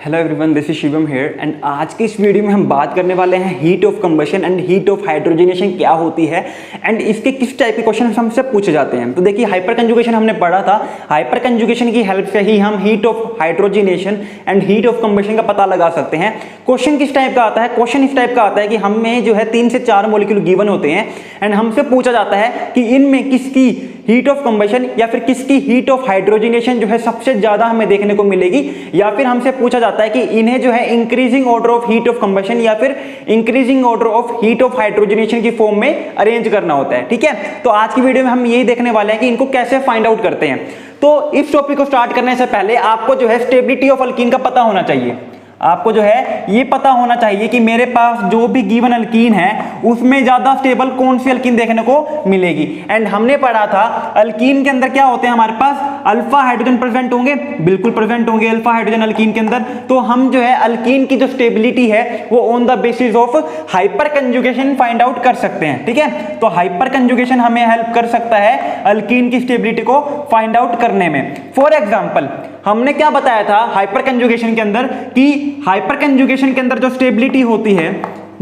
Hello everyone, this is Shivam here and आज की इस वीडियो में हम बात करने वाले हैं heat of combustion and heat of hydrogenation क्या होती है एंड इसके किस टाइप के क्वेश्चन हमसे पूछे जाते हैं। तो देखिए, हाइपर कंजुगेशन हमने पढ़ा था। हाइपर कंजुगेशन की हेल्प से ही हम heat of hydrogenation and heat of combustion का पता लगा सकते हैं। क्वेश्चन किस टाइप का आता है? क्वेश्चन इस टाइप का आता है कि हमें जो है 3 से 4 मॉलिक्यूल गिवन होते हैं एंड हमसे पूछा जाता है कि इनमें किसकी हीट ऑफ कंबशन या फिर किसकी हीट ऑफ हाइड्रोजनेशन जो है सबसे ज्यादा हमें देखने को मिलेगी, या फिर हमसे पूछा जाता है कि इन्हें जो है increasing order of heat of combustion या फिर increasing order of heat of hydrogenation की फॉर्म में अरेंज करना होता है। ठीक है, तो आज की वीडियो में हम यही देखने वाले हैं कि इनको कैसे फाइंड आउट करते हैं। तो इस टॉपिक को स्टार्ट करने से पहले आपको जो है स्टेबिलिटी ऑफ अल्कीन का पता होना चाहिए। आपको जो है ये पता होना चाहिए कि मेरे पास जो भी गिवन अल्कीन है उसमें ज्यादा स्टेबल कौन सी अल्कीन देखने को मिलेगी। एंड हमने पढ़ा था अल्कीन के अंदर क्या होते हैं, हमारे पास अल्फा हाइड्रोजन प्रेजेंट होंगे, बिल्कुल प्रेजेंट होंगे अल्फा हाइड्रोजन अल्कीन के अंदर। तो हम जो है अल्कीन की जो स्टेबिलिटी है वो on the basis of hyper conjugation find out कर सकते हैं। ठीक है, तो हाइपर कंजुगेशन हमें हेल्प कर सकता है अल्कीन की स्टेबिलिटी को फाइंड आउट करने में। फॉर एग्जाम्पल, हमने क्या बताया था हाइपर कंजुगेशन के अंदर कि हाइपर कंजुगेशन के अंदर जो स्टेबिलिटी होती है,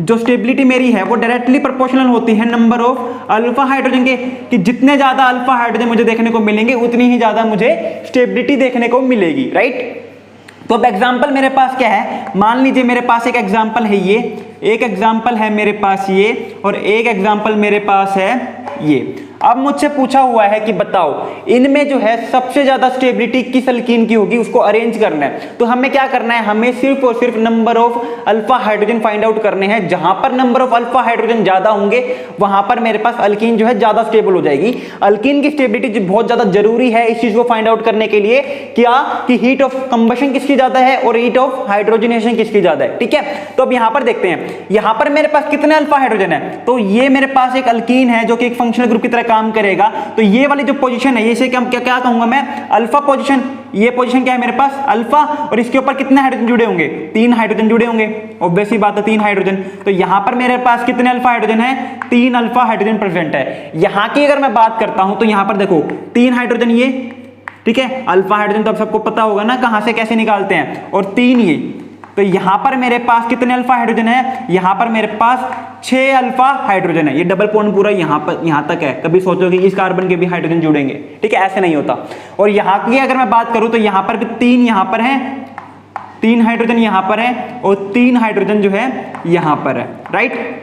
जो स्टेबिलिटी मेरी है वो डायरेक्टली प्रोपोर्शनल होती है नंबर ऑफ अल्फा हाइड्रोजन के, कि जितने ज्यादा अल्फा हाइड्रोजन मुझे देखने को मिलेंगे उतनी ही ज्यादा मुझे स्टेबिलिटी देखने को मिलेगी। राइट, तो अब एग्जांपल मेरे पास क्या है, मान लीजिए मेरे पास एक एग्जांपल है ये, एक एग्जांपल है मेरे पास ये, और एक एग्जांपल मेरे पास है ये। अब मुझसे पूछा हुआ है कि बताओ इनमें जो है सबसे ज्यादा स्टेबिलिटी किस अल्कीन की होगी, उसको अरेंज करना है। तो हमें क्या करना है, हमें सिर्फ और सिर्फ number of alpha hydrogen find out करने हैं। जहां पर नंबर ऑफ अल्फा हाइड्रोजन ज्यादा होंगे वहां पर मेरे पास अल्कीन जो है ज्यादा स्टेबल हो जाएगी। अल्कीन की स्टेबिलिटी बहुत ज्यादा जरूरी है इस चीज को फाइंड आउट करने के लिए, क्या कि हीट ऑफ कंबशन किसकी ज्यादा है और हीट ऑफ हाइड्रोजनेशन किसकी ज्यादा है। ठीक है, तो अब यहां पर देखते हैं, यहां पर मेरे पास कितने अल्फा हाइड्रोजन है। तो ये मेरे पास एक अल्कीन है जो कि एक फंक्शनल ग्रुप की तरह काम करेगा। तो ये वाली जो पोजीशन है, इसे क्या कहूंगा मैं, अल्फा पोजीशन। ये पोजीशन क्या है मेरे पास, अल्फा, और इसके ऊपर कितने हाइड्रोजन जुड़े होंगे, 3 हाइड्रोजन जुड़े होंगे। ऑब्वियस सी बात है, 3 हाइड्रोजन। तो यहां पर मेरे पास कितने अल्फा हाइड्रोजन है, 3 अल्फा हाइड्रोजन प्रेजेंट है। यहां की अगर मैं बात करता हूं तो यहां पर देखो 3 हाइड्रोजन ये, ठीक है, अल्फा हाइड्रोजन तो अब सबको पता होगा ना कहां से कैसे निकालते हैं, और 3 ये। तो यहां पर मेरे पास कितने अल्फा हाइड्रोजन है, यहां पर मेरे पास 6 अल्फा हाइड्रोजन है। ये डबल बॉन्ड पूरा यहां तक है। कभी सोचो कि इस कार्बन के भी हाइड्रोजन जुड़ेंगे, ठीक है, ऐसे नहीं होता। और यहां की अगर मैं बात करूं तो यहां पर भी 3 यहां पर है, 3 हाइड्रोजन यहां पर है, और 3 हाइड्रोजन जो है यहां पर है। राइट,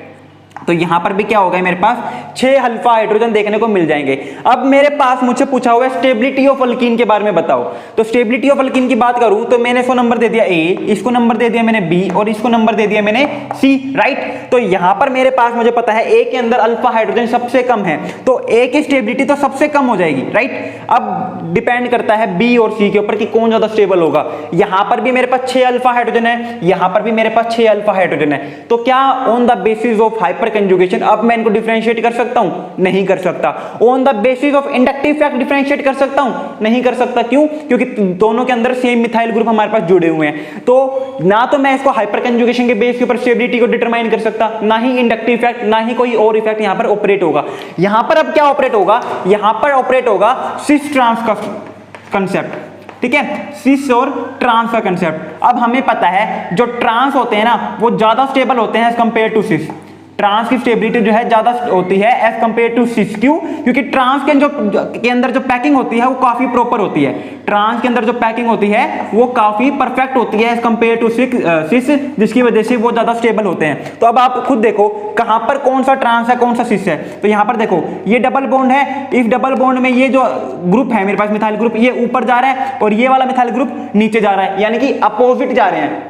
तो यहां पर भी क्या होगा, मेरे पास 6 अल्फा हाइड्रोजन देखने को मिल जाएंगे। अब मेरे पास मुझसे पूछा हुआ है स्टेबिलिटी ऑफ अल्कीन के बारे में बताओ। तो स्टेबिलिटी ऑफ अल्कीन की बात करूं तो मैंने इसको नंबर दे दिया ए, इसको नंबर दे दिया मैंने बी, और इसको नंबर दे दिया मैंने सी। राइट, तो यहां पर मेरे पास मुझे पता है ए के अंदर अल्फा हाइड्रोजन सबसे कम है, तो ए की स्टेबिलिटी तो सबसे कम हो जाएगी। राइट, अब डिपेंड करता है बी और सी के ऊपर कि कौन ज्यादा स्टेबल होगा। यहां पर भी मेरे पास 6 अल्फा हाइड्रोजन है, यहां पर भी मेरे पास 6 अल्फा हाइड्रोजन है। तो क्या on the basis of hyper conjugation अब मैं इनको डिफरेंशिएट कर सकता हूं? नहीं कर सकता। On the basis of inductive fact differentiate कर सकता हूं? नहीं कर सकता। क्यों? क्योंकि दोनों के अंदर सेम मिथाइल ग्रुप हमारे पास जुड़े हुए हैं। तो ना तो मैं इसको हाइपर कंजुगेशन के बेस के ऊपर स्टेबिलिटी को डिटरमाइन कर सकता, ना ही इंडक्टिव फैक्ट, ना ही कोई और इफेक्ट यहां पर ऑपरेट होगा। यहां पर अब क्या ऑपरेट होगा, यहां पर ऑपरेट होगा सिस ट्रांस का कंसेप्ट। ठीक है, सिस और ट्रांस का कंसेप्ट। अब हमें पता है जो ट्रांस होते हैं ना वो ज्यादा स्टेबल होते हैं as compare to cis. Trans की स्टेबिलिटी जो है ज्यादा होती है एज कंपेयर टू सिस। क्यों? क्योंकि ट्रांस के अंदर जो पैकिंग होती है वो काफी प्रॉपर होती है। ट्रांस के अंदर जो पैकिंग होती है वो काफी परफेक्ट होती है एज कंपेयर टू सिस, जिसकी वजह से वो ज्यादा स्टेबल होते हैं। तो अब आप खुद देखो कहां पर कौन सा ट्रांस है कौन सा सिस है। तो यहां पर देखो ये डबल बॉन्ड है, इस डबल बॉन्ड में ये जो ग्रुप है मेरे पास मिथाइल ग्रुप, ये ऊपर जा रहा है और ये वाला मिथाइल ग्रुप नीचे जा रहा है, यानी कि अपोजिट जा रहे हैं।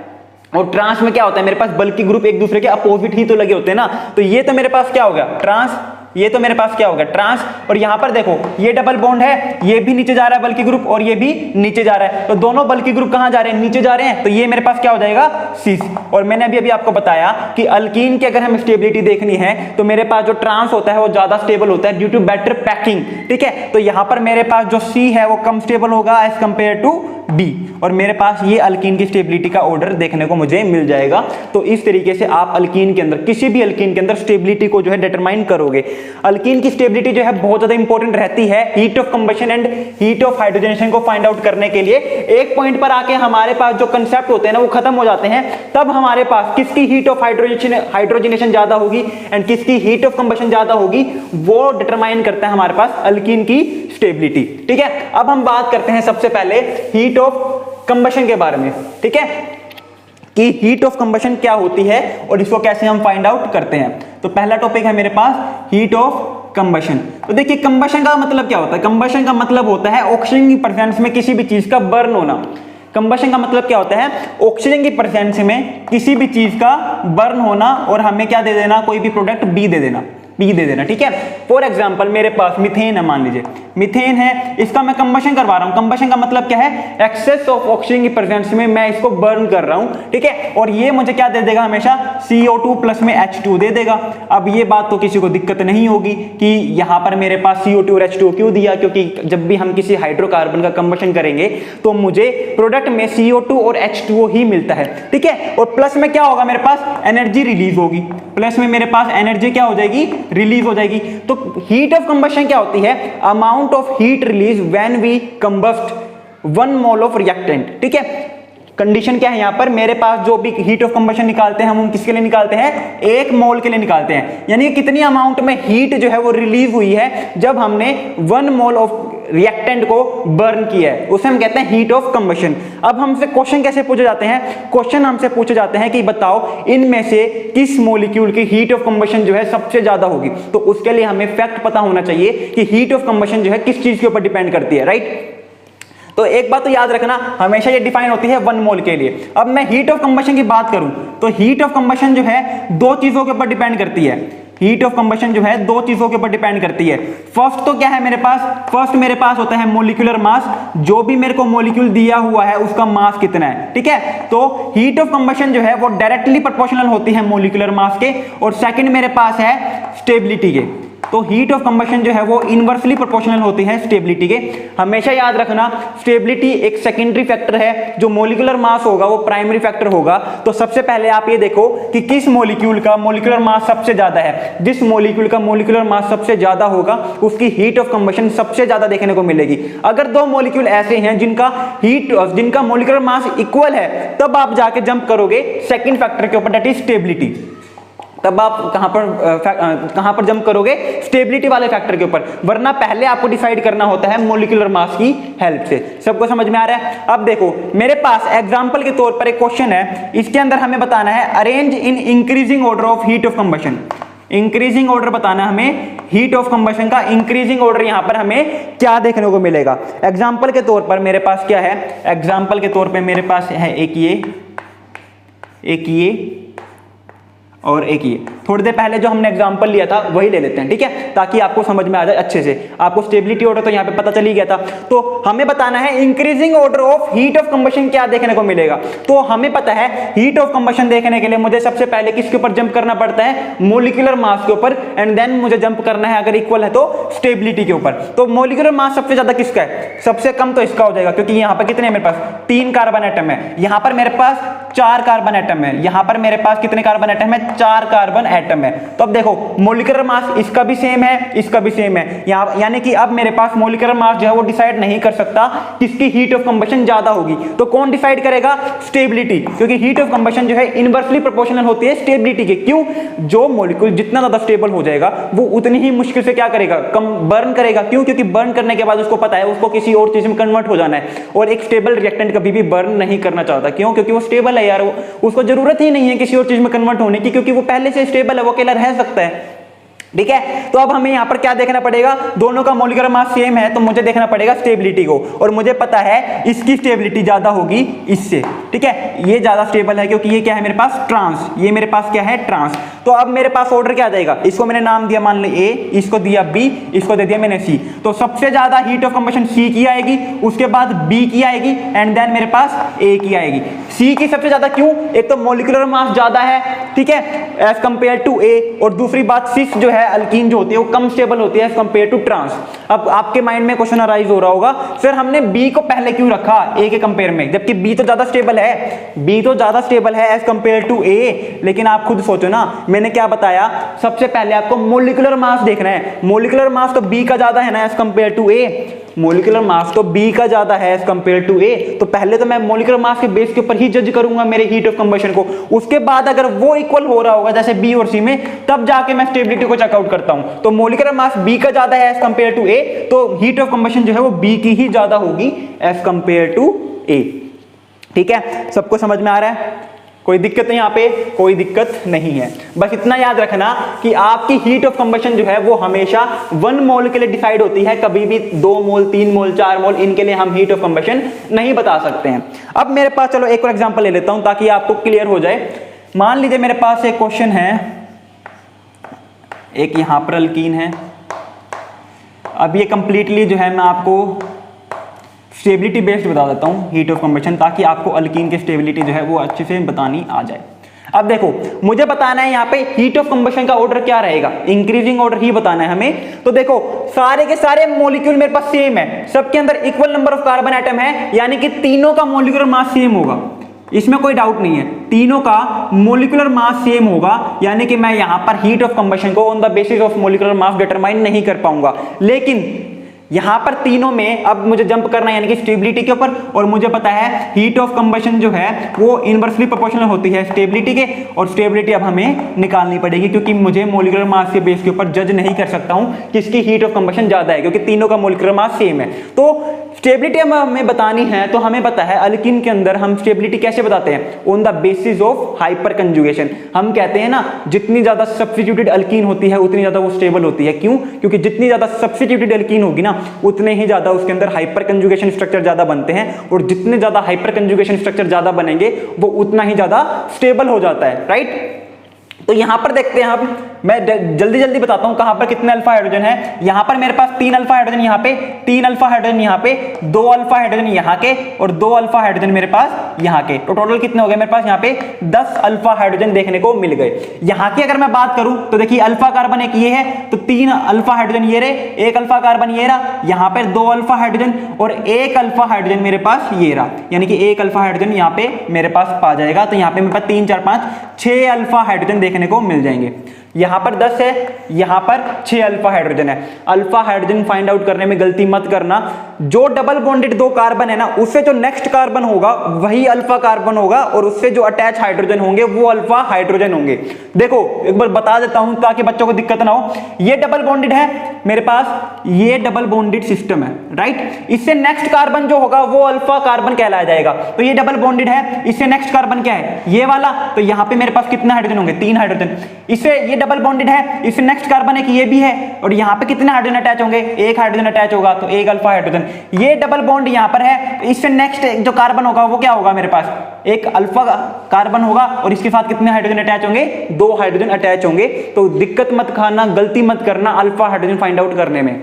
और ट्रांस में क्या होता है, मेरे पास बल्कि ग्रुप एक दूसरे के अपोजिट ही तो लगे होते हैं ना। तो ये तो मेरे पास क्या हो गया, ट्रांस, ये तो मेरे पास क्या होगा, ट्रांस। और यहां पर देखो ये डबल बॉन्ड है, ये भी नीचे जा रहा है बल्कि ग्रुप, और ये भी नीचे जा रहा है। तो दोनों बल्कि ग्रुप कहां जा रहे हैं, नीचे जा रहे हैं। तो ये मेरे पास क्या हो जाएगा, सिस। और मैंने अभी आपको बताया कि अल्कीन की अगर हमें स्टेबिलिटी देखनी है तो मेरे पास जो ट्रांस होता है वो ज्यादा स्टेबल होता है ड्यू टू बेटर पैकिंग। ठीक है, तो यहां पर मेरे पास जो सी है वो कम स्टेबल होगा एज कंपेयर टू B, और मेरे पास ये अल्कीन की स्टेबिलिटी का ऑर्डर देखने को मुझे मिल जाएगा। तो इस तरीके से आप अल्कीन के अंदर, किसी भी अल्कीन के अंदर स्टेबिलिटी को जो है डिटरमाइन करोगे। अल्कीन की स्टेबिलिटी जो है बहुत ज्यादा इंपॉर्टेंट रहती है heat of combustion and heat of hydrogenation को फाइंड आउट करने के लिए। एक पॉइंट पर आके हमारे पास जो कंसेप्ट होते हैं ना वो खत्म हो जाते हैं, तब हमारे पास किसकी हीट ऑफ हाइड्रोजनेशन ज्यादा होगी एंड किसकी हीट ऑफ कंबशन ज्यादा होगी वो डिटरमाइन करता है हमारे पास अल्कीन की स्टेबिलिटी। ठीक है, अब हम बात करते हैं सबसे पहले हीट ऑफ कंबशन के बारे में। ठीक है, कि हीट ऑफ कंबशन क्या होती है और इसको कैसे हम फाइंड आउट करते हैं। तो पहला टॉपिक है मेरे पास हीट ऑफ कंबशन। तो देखिए कंबशन का मतलब क्या होता है। कंबशन का मतलब होता है ऑक्सीजन की प्रेजेंस में किसी भी चीज का बर्न होना। कंबशन का मतलब क्या होता है, ऑक्सीजन की प्रेजेंस में किसी भी चीज का बर्न होना और हमें क्या दे देना, कोई भी प्रोडक्ट बी दे देना, बी दे देना। ठीक है, फॉर एग्जांपल मेरे पास मीथेन है, मान लीजिए मीथेन है, इसका मैं कंबशन करवा रहा हूं। कंबशन का मतलब क्या है, एक्सेस ऑफ ऑक्सीजन की प्रेजेंस में मैं इसको बर्न कर रहा हूं। ठीक है, और ये मुझे क्या दे देगा, हमेशा CO2 प्लस में H2 दे देगा। अब ये बात तो किसी को दिक्कत नहीं होगी कि यहां पर मेरे पास CO2 और H2 क्यों दिया, क्योंकि जब भी हम किसी हाइड्रोकार्बन का कंबशन करेंगे तो मुझे प्रोडक्ट में CO2 और H2O ही मिलता है। ठीक है, और प्लस में क्या होगा, मेरे पास एनर्जी रिलीज होगी, प्लस में मेरे पास एनर्जी क्या हो जाएगी, रिलीज हो जाएगी। तो हीट ऑफ कंबशन क्या होती है, amount of heat release when we combust 1 mole of reactant. ठीक है, कंडीशन क्या है यहां पर, मेरे पास जो भी हीट ऑफ कंबशन निकालते हैं हम किसके लिए निकालते हैं, 1 मोल के लिए निकालते हैं। यानी कि कितनी अमाउंट में हीट जो है वो रिलीज हुई है जब हमने 1 मोल ऑफ रिएक्टेंट को बर्न किया है, उसे हम कहते हैं हीट ऑफ कंबशन। अब हमसे क्वेश्चन कैसे पूछे जाते हैं, क्वेश्चन हमसे पूछे जाते हैं कि बताओ इनमें से किस मॉलिक्यूल की हीट ऑफ कंबशन जो है सबसे ज्यादा होगी। तो उसके लिए हमें फैक्ट पता होना चाहिए कि हीट ऑफ कंबशन जो है किस चीज के ऊपर डिपेंड करती है, राइट। तो एक बात तो याद रखना, हमेशा ये डिफाइन होती है 1 मोल के लिए। अब मैं हीट ऑफ कंबशन की बात करूं तो हीट ऑफ कंबशन जो है 2 चीजों के ऊपर डिपेंड करती है। हीट ऑफ कंबशन जो है 2 चीजों के ऊपर डिपेंड करती है। फर्स्ट तो क्या है मेरे पास, फर्स्ट मेरे पास होता है मॉलिक्यूलर मास, जो भी मेरे को मॉलिक्यूल दिया हुआ है उसका मास कितना है। ठीक है, तो हीट ऑफ कंबशन जो है वो डायरेक्टली प्रोपोर्शनल होती है मॉलिक्यूलर मास के। और सेकंड मेरे पास है स्टेबिलिटी के। तो हीट ऑफ कंबशन जो है वो इनवर्सली प्रोपोर्शनल होती है स्टेबिलिटी के। हमेशा याद रखना, स्टेबिलिटी एक सेकेंडरी फैक्टर है, जो मॉलिक्यूलर मास होगा वो प्राइमरी फैक्टर होगा। तो सबसे पहले आप ये देखो कि किस मॉलिक्यूल का मॉलिक्यूलर मास सबसे ज्यादा है। जिस मॉलिक्यूल का मॉलिक्यूलर मास सबसे ज्यादा होगा उसकी हीट ऑफ कंबशन सबसे ज्यादा देखने को मिलेगी। अगर 2 मॉलिक्यूल ऐसे हैं जिनका मॉलिक्यूलर मास इक्वल है, तब आप जाके जंप करोगे सेकेंड फैक्टर के ऊपर, दैट इज स्टेबिलिटी। तब आप कहां पर जंप करोगे, स्टेबिलिटी वाले फैक्टर के ऊपर। वरना पहले आपको डिसाइड करना होता है मॉलिक्यूलर मास की हेल्प से। सबको समझ में आ रहा है। अब देखो मेरे पास एग्जांपल के तौर पर एक क्वेश्चन है, इसके अंदर हमें बताना है arrange in increasing order of heat of combustion. Increasing order बताना हमें हीट ऑफ कंबशन का। इंक्रीजिंग ऑर्डर यहां पर हमें क्या देखने को मिलेगा। एग्जांपल के तौर पर मेरे पास क्या है, एग्जांपल के तौर पर मेरे पास है एक ये और एक ये। थोड़ी देर पहले जो हमने एग्जांपल लिया था वही ले लेते हैं, ठीक है, ताकि आपको समझ में आ जाए अच्छे से। आपको स्टेबिलिटी ऑर्डर तो यहाँ पे पता चल ही गया था। तो हमें बताना है increasing order of heat of combustion क्या देखने को मिलेगा। तो हमें पता है हीट ऑफ कंबशन देखने के लिए मुझे सबसे पहले किसके ऊपर जंप करना पड़ता है, मॉलिक्यूलर मास के ऊपर, एंड देन मुझे जंप करना है अगर इक्वल है तो स्टेबिलिटी के ऊपर। तो मॉलिक्यूलर मास सबसे ज्यादा किसका है, सबसे कम तो इसका हो जाएगा, क्योंकि यहाँ पर कितने मेरे पास 3 कार्बन एटम है, यहाँ पर मेरे पास 4 कार्बन एटम है, यहाँ पर मेरे पास कितने कार्बन एटम है, 4 कार्बन एटम है। तो अब देखो मॉलिक्यूलर मास इसका भी सेम है, इसका भी सेम है, यानी कि अब मेरे पास मॉलिक्यूलर मास जो है वो डिसाइड नहीं कर सकता किसकी हीट ऑफ कंबशन ज्यादा होगी। तो कौन डिसाइड करेगा, स्टेबिलिटी, क्योंकि हीट ऑफ कंबशन जो है इनवर्सली प्रोपोर्शनल होती है स्टेबिलिटी के। क्यों, जो मॉलिक्यूल जितना ज्यादा स्टेबल हो जाएगा वो उतनी ही मुश्किल से क्या करेगा, कम बर्न करेगा। क्यों, क्योंकि बर्न करने के बाद उसको पता है उसको किसी और चीज में कन्वर्ट हो जाना है। और एक स्टेबल रिएक्टेंट कभी भी बर्न नहीं करना चाहता। क्यों, क्योंकि वो स्टेबल है यार, उसको जरूरत ही नहीं है किसी और चीज में कन्वर्ट होने की, क्योंकि वो पहले से स्टेबल है, वो अकेला रह सकता है। ठीक है, तो अब हमें यहां पर क्या देखना पड़ेगा, दोनों का मॉलिक्यूलर मास सेम है, तो मुझे देखना पड़ेगा स्टेबिलिटी को। और मुझे पता है इसकी स्टेबिलिटी ज्यादा होगी इससे। ठीक है, ये ज्यादा स्टेबल है क्योंकि ये क्या है मेरे पास, ट्रांस, ये मेरे पास क्या है, ट्रांस। तो अब मेरे पास ऑर्डर क्या आ जाएगा, इसको मैंने नाम दिया मान लो ए, इसको दिया बी, इसको दे दिया मैंने सी। तो सबसे ज्यादा हीट ऑफ कंबशन सी की आएगी, उसके बाद बी की आएगी एंड देन मेरे पास ए की आएगी। सी की सबसे ज्यादा क्यों, एक तो मोलिकुलर मास ज्यादा है, ठीक है, एज कंपेयर टू ए, और दूसरी बात सिस जो है अल्कीन जो होती है वो कम स्टेबल होती है एज कंपेयर टू ट्रांस। अब आपके माइंड में क्वेश्चन अराइज हो रहा होगा सर हमने बी को पहले क्यों रखा ए के कंपेयर में, जबकि बी तो ज्यादा स्टेबल है, बी तो ज्यादा स्टेबल है एज कंपेयर टू ए। लेकिन आप खुद सोचो ना, मैंने क्या बताया, सबसे पहले आपको मोलिकुलर मास देखना है, मोलिकुलर मास तो बी का ज्यादा है ना as compare to A, molecular mass तो बी का ज्यादा है एज कंपेयर टू ए। तो पहले तो मैं मोलिकुलर मास के बेस के ऊपर ही जज करूंगा मेरे हीट ऑफ कंबशन को, उसके बाद अगर वो इक्वल हो रहा होगा जैसे बी और सी में, तब जाके मैं स्टेबिलिटी को चेकआउट करता हूं। तो मोलिकुलर मास बी का ज्यादा है एज कंपेयर टू ए, तो हीट ऑफ कंबशन जो है वो बी की ही ज्यादा होगी एज कंपेयर टू ए। ठीक है, सबको समझ में आ रहा है, कोई दिक्कत नहीं, यहाँ पे कोई दिक्कत नहीं है। बस इतना याद रखना कि आपकी हीट ऑफ कंबशन जो है वो हमेशा 1 मोल के लिए डिसाइड होती है, कभी भी 2 मोल 3 मोल 4 मोल इनके लिए हम हीट ऑफ कंबशन नहीं बता सकते हैं। अब मेरे पास चलो एक और एग्जांपल ले लेता हूं ताकि आपको क्लियर हो जाए। मान लीजिए मेरे पास एक क्वेश्चन है, एक यहां पर अल्कीन है। अब ये कंप्लीटली जो है मैं आपको स्टेबिलिटी बेस्ड बता देता हूँ हीट ऑफ कंबशन, ताकि आपको अल्कीन की स्टेबिलिटी जो है वो अच्छे से बतानी आ जाए। अब देखो मुझे बताना है यहाँ पे हीट ऑफ कंबशन का ऑर्डर क्या रहेगा, इंक्रीजिंग ऑर्डर ही बताना है हमें। तो देखो सारे के सारे मॉलिक्यूल मेरे पास सेम है, सबके अंदर equal number of carbon atom है, यानी कि तीनों का मॉलिक्यूलर मास सेम होगा, इसमें कोई डाउट नहीं है, तीनों का मॉलिक्यूलर मास सेम होगा, यानी कि मैं यहां पर हीट ऑफ कंबशन को on the basis of molecular mass determine नहीं कर पाऊंगा। लेकिन यहां पर तीनों में अब मुझे जंप करना है यानी कि स्टेबिलिटी के ऊपर, और मुझे पता है हीट ऑफ कंबशन जो है वो इनवर्सली प्रोपोर्शनल होती है स्टेबिलिटी के, और स्टेबिलिटी अब हमें निकालनी पड़ेगी क्योंकि मुझे मॉलिक्यूलर मास के बेस के ऊपर जज नहीं कर सकता हूं किसकी हीट ऑफ कंबशन ज्यादा है, क्योंकि तीनों का मॉलिक्यूलर मास सेम है। तो स्टेबिलिटी हमें बतानी है, तो हमें पता है अल्कीन के अंदर हम स्टेबिलिटी कैसे बताते हैं, on the basis of hyper conjugation. हम कहते हैं ना जितनी ज्यादा सब्स्टिट्यूटेड अल्कीन होती है उतनी ज्यादा वो स्टेबल होती है। क्यों, क्योंकि जितनी ज्यादा सब्स्टिट्यूटेड अल्कीन होगी ना उतने ही ज्यादा उसके अंदर हाइपर कंजुगेशन स्ट्रक्चर ज्यादा बनते हैं, और जितने ज्यादा हाइपर कंजुगेशन स्ट्रक्चर ज्यादा बनेंगे वो उतना ही ज्यादा स्टेबल हो जाता है, राइट। तो यहां पर देखते हैं, अब मैं जल्दी जल्दी बताता हूं कहां पर कितने अल्फा हाइड्रोजन है। यहां पर मेरे पास 3 अल्फा हाइड्रोजन, यहां पे 3 अल्फा हाइड्रोजन, यहां पे 2 अल्फा हाइड्रोजन यहां के, और 2 अल्फा हाइड्रोजन मेरे पास यहां के। तो टोटल कितने हो गए मेरे पास, यहां पे 10 अल्फा हाइड्रोजन देखने को मिल गए। यहां की अगर मैं बात करूं तो देखिए अल्फा कार्बन एक ये है, तो 3 अल्फा हाइड्रोजन ये रहे, 1 अल्फा कार्बन ये रहा, यहां पर 2 अल्फा हाइड्रोजन और 1 अल्फा हाइड्रोजन मेरे पास ये रहा, यानी कि 1 अल्फा हाइड्रोजन यहां पे मेरे पास पा जाएगा। तो यहां पे मेरे पास 3 4 5 6 अल्फा हाइड्रोजन देखने को मिल जाएंगे। यहां पर 10 है, यहां पर 6 अल्फा हाइड्रोजन है। अल्फा हाइड्रोजन फाइंड आउट करने में गलती मत करना, जो डबल बॉन्डेड 2 कार्बन है ना उससे जो नेक्स्ट कार्बन होगा वही अल्फा कार्बन होगा, और उससे जो अटैच हाइड्रोजन होंगे वो अल्फा हाइड्रोजन होंगे। देखो एक बार बता देता हूं ताकि बच्चों को दिक्कत ना हो, ये डबल बॉन्डेड है मेरे पास, ये डबल बॉन्डेड सिस्टम है, राइट। इससे नेक्स्ट कार्बन जो होगा वो अल्फा कार्बन कहलाया जाएगा। तो ये डबल बॉन्डेड है, इससे नेक्स्ट कार्बन क्या है, ये वाला, तो यहां पे मेरे पास कितने हाइड्रोजन होंगे, 3 हाइड्रोजन। इससे ये डबल बॉन्डेड है, इससे नेक्स्ट कार्बन है कि ये भी है, और यहां पे कितने हाइड्रोजन अटैच होंगे, 1 हाइड्रोजन अटैच होगा, तो 1 अल्फा हाइड्रोजन। ये डबल बॉन्ड यहां पर है, तो इससे नेक्स्ट जो कार्बन होगा वो क्या होगा, मेरे पास 1 अल्फा कार्बन होगा, और इसके साथ कितने हाइड्रोजन अटैच होंगे, 2 हाइड्रोजन अटैच होंगे। तो दिक्कत मत खाना, गलती मत करना अल्फा हाइड्रोजन फाइंड आउट करने में,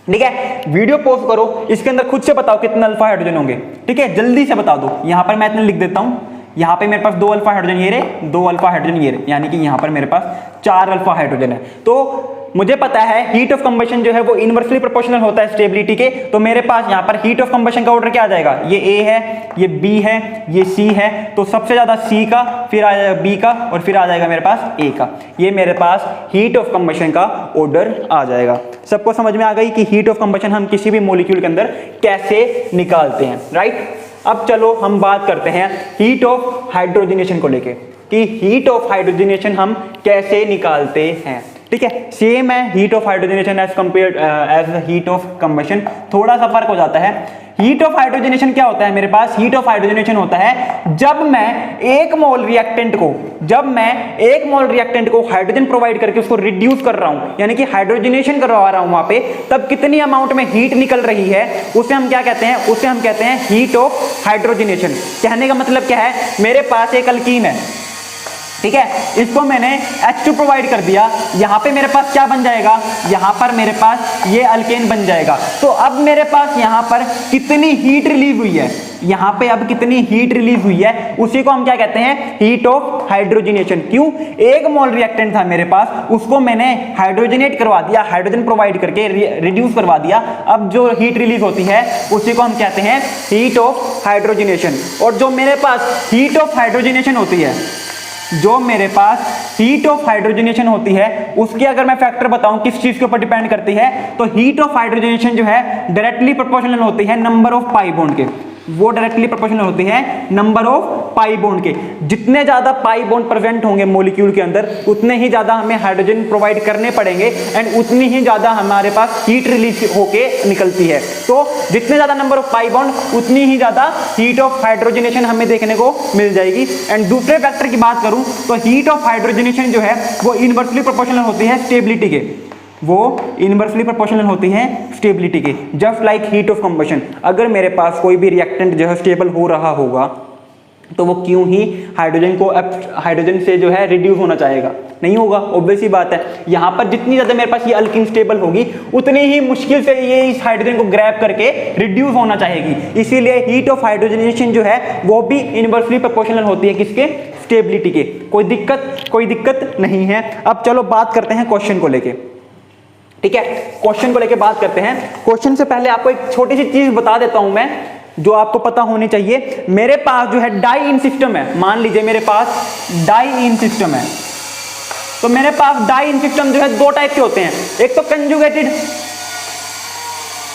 ठीक है। वीडियो पॉज करो, इसके अंदर खुद से बताओ कितने अल्फा हाइड्रोजन होंगे, ठीक है, जल्दी से बता दो। यहां पर मैं इतने लिख देता हूं, यहां पे मेरे पास 2 अल्फा हाइड्रोजन ये रहे, 2 अल्फा हाइड्रोजन ये रहे, यानी कि यहां पर मेरे पास 4 अल्फा हाइड्रोजन है। तो मुझे पता है हीट ऑफ कंबशन जो है वो इनवर्सली प्रोपोर्शनल होता है स्टेबिलिटी के, तो मेरे पास यहां पर हीट ऑफ कंबशन का ऑर्डर क्या आ जाएगा, ये ए है, ये बी है, ये सी है, तो सबसे ज्यादा सी का, फिर आ जाएगा बी का, और फिर आ जाएगा मेरे पास ए का। ये मेरे पास हीट ऑफ कंबशन का ऑर्डर आ जाएगा। सबको समझ में आ गई कि हीट ऑफ कंबशन हम किसी भी मॉलिक्यूल के अंदर कैसे निकालते हैं, राइट। अब चलो हम बात करते हैं हीट ऑफ हाइड्रोजनेशन को लेके, कि हीट ऑफ हाइड्रोजनेशन हम कैसे निकालते हैं, ठीक है। सेम है heat of hydrogenation as compared as heat of combustion, थोड़ा सा फर्क हो जाता है। हीट ऑफ हाइड्रोजनेशन क्या होता है मेरे पास, हीट ऑफ हाइड्रोजनेशन होता है जब मैं 1 मोल रिएक्टेंट को हाइड्रोजन प्रोवाइड करके उसको रिड्यूस कर रहा हूं, यानी कि हाइड्रोजनेशन करवा रहा हूं वहां पे, तब कितनी अमाउंट में हीट निकल रही है उसे हम क्या कहते हैं, उसे हम कहते हैं हीट ऑफ हाइड्रोजनेशन। कहने का मतलब क्या है, मेरे पास एक अल्कीन है, ठीक है, इसको मैंने H2 प्रोवाइड कर दिया, यहां पे मेरे पास क्या बन जाएगा, यहां पर मेरे पास ये अल्केन बन जाएगा। तो अब मेरे पास यहां पर कितनी हीट रिलीज हुई है, यहां पे अब कितनी हीट रिलीज हुई है, उसी को हम क्या कहते हैं, हीट ऑफ हाइड्रोजनेशन। क्यों, एक मोल रिएक्टेंट था मेरे पास, उसको मैंने हाइड्रोजनेट करवा दिया, हाइड्रोजन प्रोवाइड करके रिड्यूस करवा दिया, अब जो हीट रिलीज होती है उसी को हम कहते हैं हीट ऑफ हाइड्रोजनेशन। और जो मेरे पास हीट ऑफ हाइड्रोजनेशन होती है, जो मेरे पास हीट ऑफ हाइड्रोजनेशन होती है, उसके अगर मैं फैक्टर बताऊं किस चीज के ऊपर डिपेंड करती है, तो हीट ऑफ हाइड्रोजनेशन जो है डायरेक्टली प्रोपोर्शनल होती है नंबर ऑफ पाई बॉन्ड के, वो डायरेक्टली प्रोपोर्शनल होती है नंबर ऑफ पाई बॉन्ड के। जितने ज्यादा पाई बॉन्ड प्रेजेंट होंगे मॉलिक्यूल के अंदर, उतने ही ज्यादा हमें हाइड्रोजन प्रोवाइड करने पड़ेंगे एंड उतनी ही ज्यादा हमारे पास हीट रिलीज होके निकलती है। तो जितने ज्यादा नंबर ऑफ पाई बॉन्ड, उतनी ही ज्यादा हीट ऑफ हाइड्रोजनेशन हमें देखने को मिल जाएगी। एंड दूसरे फैक्टर की बात करूं तो हीट ऑफ हाइड्रोजनेशन जो है वो इनवर्सली प्रोपोर्शनल होती है स्टेबिलिटी के, वो इनवर्सली प्रोपोर्शनल होती है स्टेबिलिटी के, just like heat of combustion. अगर मेरे पास कोई भी रिएक्टेंट जो है स्टेबल हो रहा होगा, तो वो क्यों ही हाइड्रोजन से जो है रिड्यूस होना चाहेगा, नहीं होगा, ऑब्वियस ही बात है। यहां पर जितनी ज्यादा मेरे पास ये अल्कीन स्टेबल होगी, उतनी ही मुश्किल से ये इस हाइड्रोजन को ग्रैब करके रिड्यूस होना चाहेगी। इसीलिए हीट ऑफ हाइड्रोजनेशन जो है वो भी इनवर्सली प्रोपोर्शनल होती है किसके, स्टेबिलिटी के। कोई दिक्कत नहीं है। अब चलो बात करते हैं क्वेश्चन को लेके, ठीक है, क्वेश्चन को लेके बात करते हैं। क्वेश्चन से पहले आपको एक छोटी सी चीज बता देता हूं मैं, जो आपको पता होनी चाहिए। मेरे पास जो है डाई इन सिस्टम है, मान लीजिए मेरे पास डाई इन सिस्टम है, तो मेरे पास डाई इन सिस्टम जो है दो टाइप के होते हैं, एक तो कंजुगेटेड,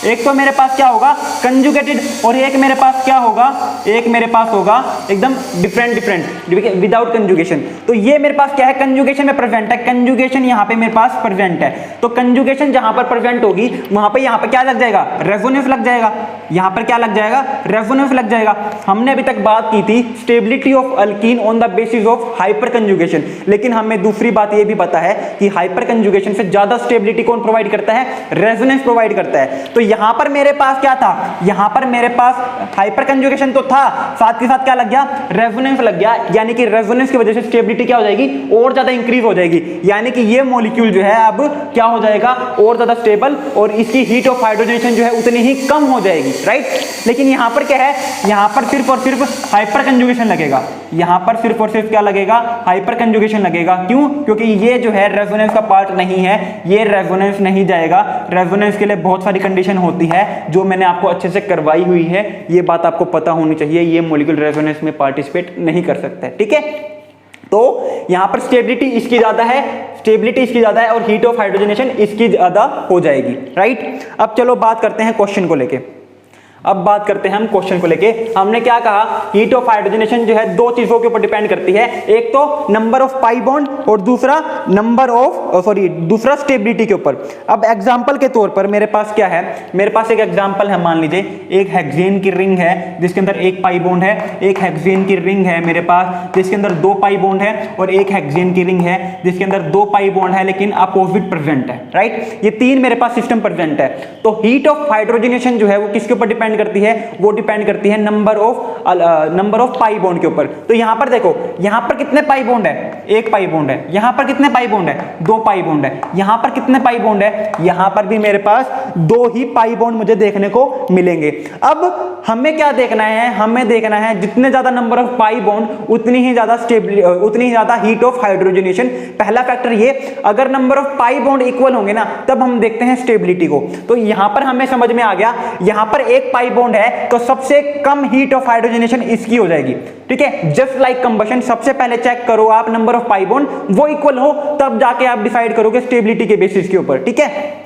एक तो मेरे पास क्या होगा कंजुगेटेड, और एक मेरे पास क्या होगा, एक मेरे पास होगा एकदम डिफरेंट विदाउट कंजुगेशन। तो ये मेरे पास क्या है, कंजुगेशन में प्रेजेंट है, कंजुगेशन यहाँ पे मेरे पास प्रेजेंट है। तो कंजुगेशन जहां पर प्रेजेंट होगी वहां पे यहाँ पे क्या लग जाएगा, रेजोनेंस लग जाएगा, यहाँ पर क्या लग जाएगा, रेजोनेंस लग जाएगा। हमने अभी तक बात की थी stability of alkyne on the basis of hyper conjugation, लेकिन हमें दूसरी बात ये भी पता है कि हाइपर कंजुगेशन से ज्यादा स्टेबिलिटी कौन प्रोवाइड करता है, रेजोनेंस प्रोवाइड करता है। तो यहां पर मेरे पास क्या था, यहां पर मेरे पास हाइपर कंजुगेशन तो था, साथ के साथ क्या लग गया, रेजोनेंस लग गया, यानी कि रेजोनेंस की वजह से स्टेबिलिटी क्या हो जाएगी, और ज्यादा इंक्रीज हो जाएगी, यानी कि ये मॉलिक्यूल जो है अब क्या हो जाएगा, और ज्यादा स्टेबल, और इसकी हीट ऑफ हाइड्रोजनेशन जो है उतनी ही कम हो जाएगी, राइट। लेकिन यहां पर क्या है, यहां पर सिर्फ और सिर्फ हाइपर कंजुगेशन लगेगा, यहां पर सिर्फ और सिर्फ क्या लगेगा, हाइपर कंजुगेशन लगेगा। क्यों, क्योंकि ये जो है रेजोनेंस का पार्ट नहीं है, ये रेजोनेंस नहीं जाएगा। रेजोनेंस के लिए बहुत सारी कंडीशन होती है जो मैंने आपको अच्छे से करवाई हुई है, ये बात आपको पता होनी चाहिए। ये मॉलिक्यूल रेजोनेंस में पार्टिसिपेट नहीं कर सकता है, ठीक है। तो यहां पर स्टेबिलिटी इसकी ज्यादा है, स्टेबिलिटी इसकी ज्यादा है, और हीट ऑफ हाइड्रोजनेशन इसकी ज्यादा हो जाएगी, राइट। अब चलो बात करते हैं क्वेश्चन को लेके, अब बात करते हैं हम क्वेश्चन को लेके। हमने क्या कहा, हीट ऑफ हाइड्रोजनेशन जो है दो चीजों के ऊपर डिपेंड करती है, एक तो नंबर ऑफ पाई बॉन्ड और दूसरा दूसरा स्टेबिलिटी के ऊपर। अब एग्जांपल के तौर पर मेरे पास क्या है, मेरे पास एक एग्जांपल है, मान लीजिए एक हेक्सेन की रिंग है जिसके अंदर एक पाई बॉन्ड है, एक हेक्सेन की रिंग है मेरे पास जिसके अंदर दो पाई बॉन्ड है, और एक हेक्सेन की रिंग है जिसके अंदर दो पाई बॉन्ड है लेकिन अपोजिट प्रेजेंट है, राइट। ये तीन मेरे पास सिस्टम प्रेजेंट है। तो हीट ऑफ हाइड्रोजनेशन जो है वो किसके ऊपर डिपेंड करती है, वो डिपेंड करती है नंबर ऑफ पाई बॉन्ड के ऊपर। तो यहां पर देखो, यहां पर कितने पाई बॉन्ड है, एक पाई बॉन्ड है, यहां पर कितने पाई बॉन्ड है, दो पाई बॉन्ड है, यहां पर कितने पाई बॉन्ड है, यहां पर भी मेरे पास दो ही पाई बॉन्ड मुझे देखने को मिलेंगे। अब हमें क्या देखना है, हमें देखना है जितने ज्यादा नंबर ऑफ पाई बॉन्ड उतनी ही ज्यादा हीट ऑफ हाइड्रोजनेशन। पहला फैक्टर ये, अगर number of pi bond equal होंगे ना, तब हम देखते हैं स्टेबिलिटी को। तो यहां पर हमें समझ में आ गया, यहां पर एक पाई बॉन्ड है तो सबसे कम हीट ऑफ हाइड्रोजनेशन इसकी हो जाएगी, ठीक है। जस्ट लाइक कंबशन, सबसे पहले चेक करो आप नंबर ऑफ पाई बॉन्ड, वो इक्वल हो तब जाके आप डिसाइड करोगे स्टेबिलिटी के बेसिस के ऊपर, ठीक है।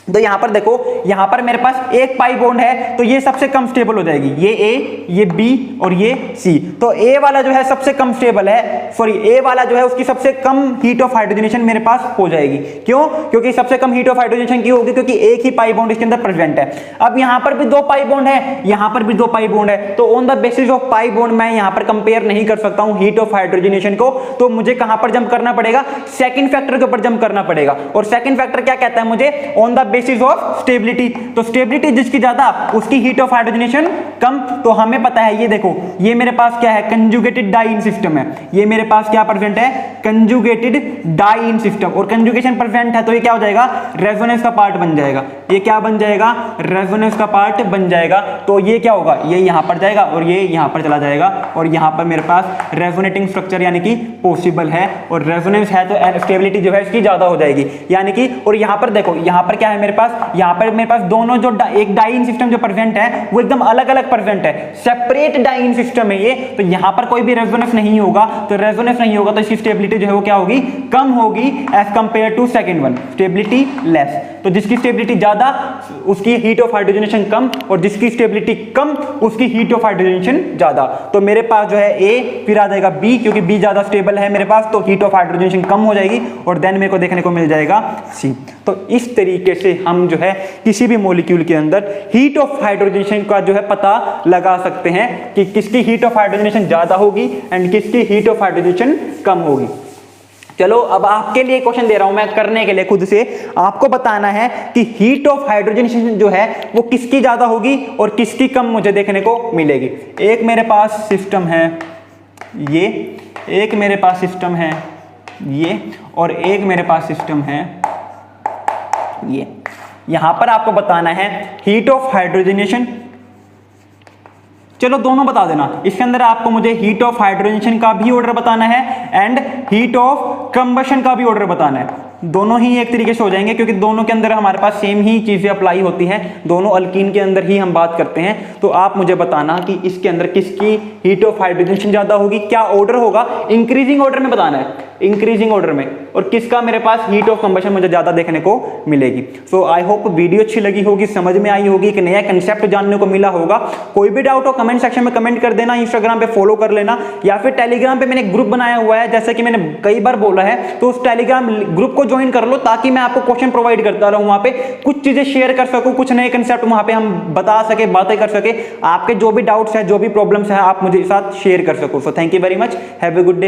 तो यहां पर देखो, यहां पर मेरे पास एक पाई बॉन्ड है तो ये सबसे कम स्टेबल हो जाएगी, ये ए, ये बी और ये सी। तो ए वाला जो है सबसे कम स्टेबल है, सॉरी ए वाला जो है उसकी सबसे कम हीट ऑफ हाइड्रोजनेशन मेरे पास हो जाएगी। क्यों, क्योंकि सबसे कम हीट ऑफ हाइड्रोजनेशन क्यों होगी, क्योंकि एक ही पाई बॉन्ड इसके अंदर प्रेजेंट है। अब यहां पर भी दो पाई बॉन्ड है, यहां पर भी दो पाई बॉन्ड है, तो on the basis of pi bond मैं यहां पर कंपेयर नहीं कर सकता हूं हीट ऑफ हाइड्रोजनेशन को। तो मुझे कहां पर जंप करना पड़ेगा, सेकंड फैक्टर के ऊपर जंप करना पड़ेगा। और सेकंड फैक्टर क्या कहता है मुझे, on the basis of stability. तो स्टेबिलिटी जिसकी ज्यादा उसकी हीट ऑफ हाइड्रोजनेशन कम। तो हमें पता है, ये देखो, ये मेरे पास क्या है, कंजुगेटेड डाइईन सिस्टम है। ये मेरे पास क्या प्रेजेंट है, कंजुगेटेड डाइईन सिस्टम। और कंजुगेशन प्रेजेंट है तो ये क्या हो जाएगा, रेजोनेंस का पार्ट बन जाएगा। ये क्या बन जाएगा, रेजोनेंस का पार्ट बन जाएगा। तो ये क्या होगा, ये यहां पर जाएगा और ये यहां पर चला जाएगा, और यहां पर मेरे पास रेजोनेटिंग स्ट्रक्चर यानी कि पॉसिबल है। और रेजोनेंस है तो स्टेबिलिटी जो है इसकी ज्यादा हो जाएगी, यानी कि। और यहां पर देखो, यहां पर क्या है मेरे पास, यहां पर मेरे पास दोनों जो एक डाइईन सिस्टम जो प्रेजेंट है वो एकदम अलग अलग प्रेजेंट है, सेपरेट डाइईन सिस्टम है ये। तो यहां पर कोई भी रेजोनेंस नहीं होगा, तो रेजोनेंस नहीं होगा तो इसकी स्टेबिलिटी जो है वो क्या होगी, कम होगी as compare to second one, stability less. तो जिसकी स्टेबिलिटी ज्यादा उसकी हीट ऑफ हाइड्रोजनेशन कम, और जिसकी स्टेबिलिटी कम उसकी हीट ऑफ हाइड्रोजनेशन ज्यादा। तो मेरे पास जो है ए, फिर आ जाएगा बी, क्योंकि बी ज्यादा स्टेबल है मेरे पास, तो हीट ऑफ हाइड्रोजनेशन कम हो जाएगी, और देन मेरे को देखने को मिल जाएगा सी। तो इस तरीके से हम जो है किसी भी मॉलिक्यूल के अंदर हीट ऑफ हाइड्रोजनेशन का जो है पता लगा सकते हैं कि किसकी हीट ऑफ हाइड्रोजनेशन ज्यादा होगी एंड किसकी हीट ऑफ हाइड्रोजनेशन कम होगी। चलो अब आपके लिए क्वेश्चन दे रहा हूं मैं करने के लिए, खुद से आपको बताना है कि हीट ऑफ हाइड्रोजनेशन जो है वो किसकी ज्यादा होगी और किसकी कम मुझे देखने को मिलेगी। एक मेरे पास सिस्टम है ये, एक मेरे पास सिस्टम है ये, और एक मेरे पास सिस्टम है ये। यहां पर आपको बताना है हीट ऑफ हाइड्रोजनेशन, चलो दोनों बता देना। इसके अंदर आपको मुझे हीट ऑफ हाइड्रोजनेशन का भी ऑर्डर बताना है एंड हीट ऑफ कंबशन का भी ऑर्डर बताना है। दोनों ही एक तरीके से हो जाएंगे, क्योंकि दोनों के अंदर हमारे पास सेम ही चीजें अप्लाई होती हैं, दोनों अल्कीन के अंदर ही हम बात करते हैं। तो आप मुझे बताना कि इसके अंदर किसकी हीट ऑफ हाइड्रोजनेशन ज्यादा होगी, क्या ऑर्डर होगा, इंक्रीजिंग ऑर्डर में बताना है, इंक्रीजिंग ऑर्डर में, और किसका मेरे पास हीट ऑफ कंबशन मुझे ज्यादा देखने को मिलेगी। सो आई होप वीडियो अच्छी लगी होगी, समझ में आई होगी, एक नया कंसेप्ट जानने को मिला होगा। कोई भी डाउट हो कमेंट सेक्शन में कमेंट कर देना, इंस्टाग्राम पे फॉलो कर लेना, या फिर टेलीग्राम पे मैंने ग्रुप बनाया हुआ है, जैसे कि मैंने कई बार बोला है, तो उस टेलीग्राम ग्रुप को ज्वाइन कर लो, ताकि मैं आपको क्वेश्चन प्रोवाइड करता रहूं, वहां पे कुछ चीजें शेयर कर सकूं, कुछ नए कंसेप्ट वहां पे हम बता सके, बातें कर सके, आपके जो भी डाउट्स है, जो भी प्रॉब्लम्स है, आप मुझे साथ शेयर कर सको। So thank you very much, have a good day.